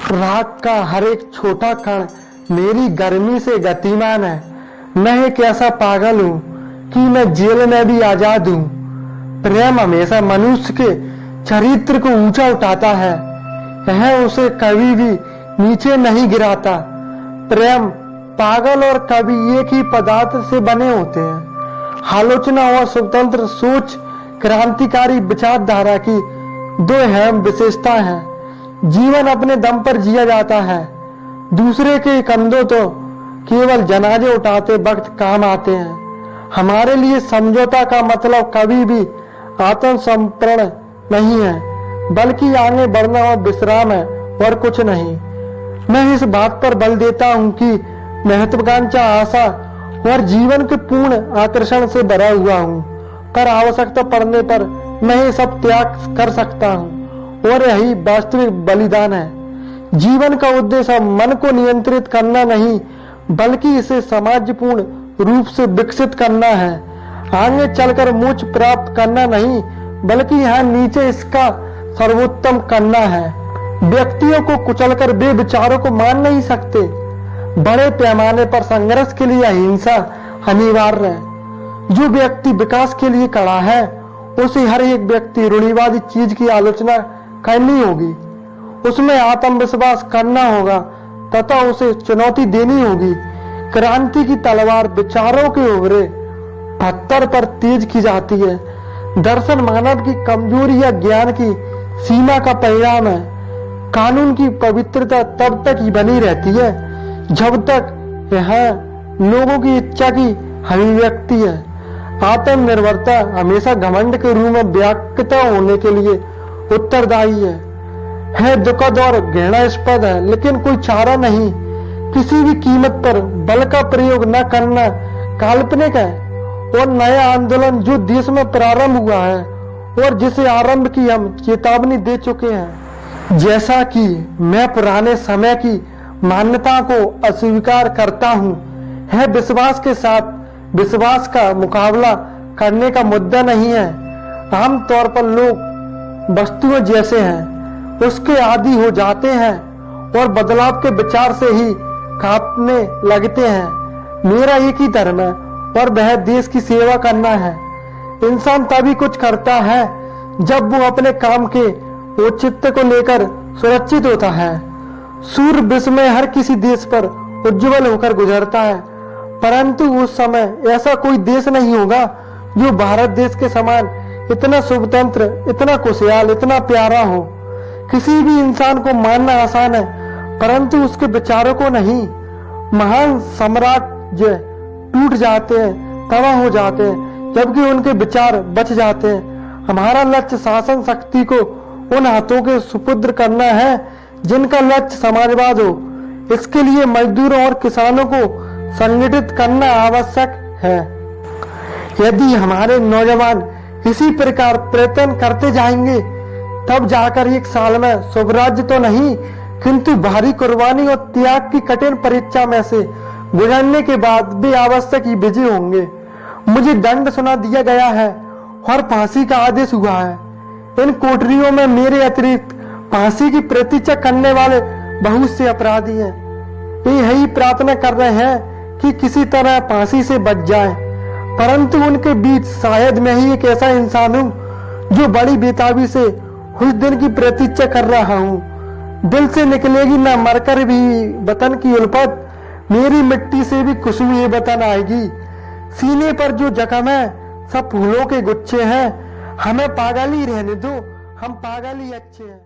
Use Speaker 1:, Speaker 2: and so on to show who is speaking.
Speaker 1: राग का हर एक छोटा कण मेरी गर्मी से गतिमान है। मैं एक ऐसा पागल हूं कि मैं जेल में भी आजाद हूं। प्रेम हमेशा मनुष्य के चरित्र को ऊंचा उठाता है, यह उसे कभी भी नीचे नहीं गिराता। प्रेम, पागल और कवि एक ही पदार्थ से बने होते हैं। आलोचना और स्वतंत्र सोच क्रांतिकारी विचारधारा की दो अहम विशेषता है। जीवन अपने दम पर जिया जाता है, दूसरे के कंधों तो केवल जनाजे उठाते वक्त काम आते हैं। हमारे लिए समझौता का मतलब कभी भी आत्मसमर्पण नहीं है, बल्कि आगे बढ़ना और विश्राम है और कुछ नहीं। मैं इस बात पर बल देता हूं कि महत्वाकांक्षा, आशा और जीवन के पूर्ण आकर्षण से भरा हुआ हूं, पर आवश्यकता पड़ने पर मैं ये सब त्याग कर सकता हूं, और यही वास्तविक बलिदान है। जीवन का उद्देश्य मन को नियंत्रित करना नहीं, बल्कि इसे समाजपूर्ण रूप से विकसित करना है। आगे चलकर मोक्ष प्राप्त करना नहीं, बल्कि यहाँ नीचे इसका सर्वोत्तम करना है। व्यक्तियों को कुचलकर वे विचारों को मान नहीं सकते। बड़े पैमाने पर संघर्ष के लिए अहिंसा अनिवार्य है। जो व्यक्ति विकास के लिए खड़ा है, उसे हर एक व्यक्ति रूढ़िवादी चीज की आलोचना करनी होगी। उसमें आत्मविश्वास करना होगा तथा उसे चुनौती देनी होगी। क्रांति की तलवार विचारों के उभरे पत्थर पर तेज की जाती है। दर्शन मानव की कमजोरी या ज्ञान की सीमा का परिणाम है। कानून की पवित्रता तब तक ही बनी रहती है जब तक यह लोगों की इच्छा की अभिव्यक्ति है। आत्मनिर्भरता हमेशा घमंड के रूप में व्याख्या होने के लिए उत्तरदायी है दुखद और घृणास्पद है, लेकिन कोई चारा नहीं। किसी भी कीमत पर बल का प्रयोग न करना काल्पनिक है। और नया आंदोलन जो देश में प्रारंभ हुआ है और जिसे आरंभ की हम चेतावनी दे चुके हैं। जैसा कि मैं पुराने समय की मान्यता को अस्वीकार करता हूँ, है विश्वास के साथ विश्वास का मुकाबला करने का मुद्दा नहीं है। आमतौर पर लोग वस्तुओं जैसे हैं, उसके आदी हो जाते हैं और बदलाव के विचार से ही कांपने लगते हैं। मेरा एक ही धर्म है और वह देश की सेवा करना है। इंसान तभी कुछ करता है जब वो अपने काम के औचित्य को लेकर सुरक्षित होता है। सूर्य विश्व में हर किसी देश पर उज्जवल होकर गुजरता है, परंतु उस समय ऐसा कोई देश नहीं होगा जो भारत देश के समान इतना स्वतंत्र, इतना खुशहाल, इतना प्यारा हो। किसी भी इंसान को मानना आसान है, परंतु उसके विचारों को नहीं। महान साम्राज्य टूट जाते हैं, तबाह हो जाते हैं, जबकि उनके विचार बच जाते हैं। हमारा लक्ष्य शासन शक्ति को उन हाथों के सुपुत्र करना है जिनका लक्ष्य समाजवाद हो। इसके लिए मजदूरों और किसानों को संगठित करना आवश्यक है। यदि हमारे नौजवान इसी प्रकार प्रयत्न करते जाएंगे, तब जाकर एक साल में स्वराज्य तो नहीं, किंतु भारी कुर्बानी और त्याग की कठिन परीक्षा में से गुजरने के बाद भी आवश्यक ही विजय होंगे। मुझे दंड सुना दिया गया है और फांसी का आदेश हुआ है। इन कोठरियों में मेरे अतिरिक्त फांसी की प्रतीक्षा करने वाले बहुत से अपराधी हैं। वे यही प्रार्थना कर रहे हैं कि किसी तरह फांसी से बच जाए, परंतु उनके बीच शायद मैं ही एक ऐसा इंसान हूँ जो बड़ी बेताबी से उस दिन की प्रतीक्षा कर रहा हूँ। दिल से निकलेगी न मरकर भी वतन की उल्फत, मेरी मिट्टी से भी खुशबू ये वतन आएगी। सीने पर जो जख्म है सब फूलों के गुच्छे हैं। हमें पागल ही रहने दो, हम पागल ही अच्छे हैं।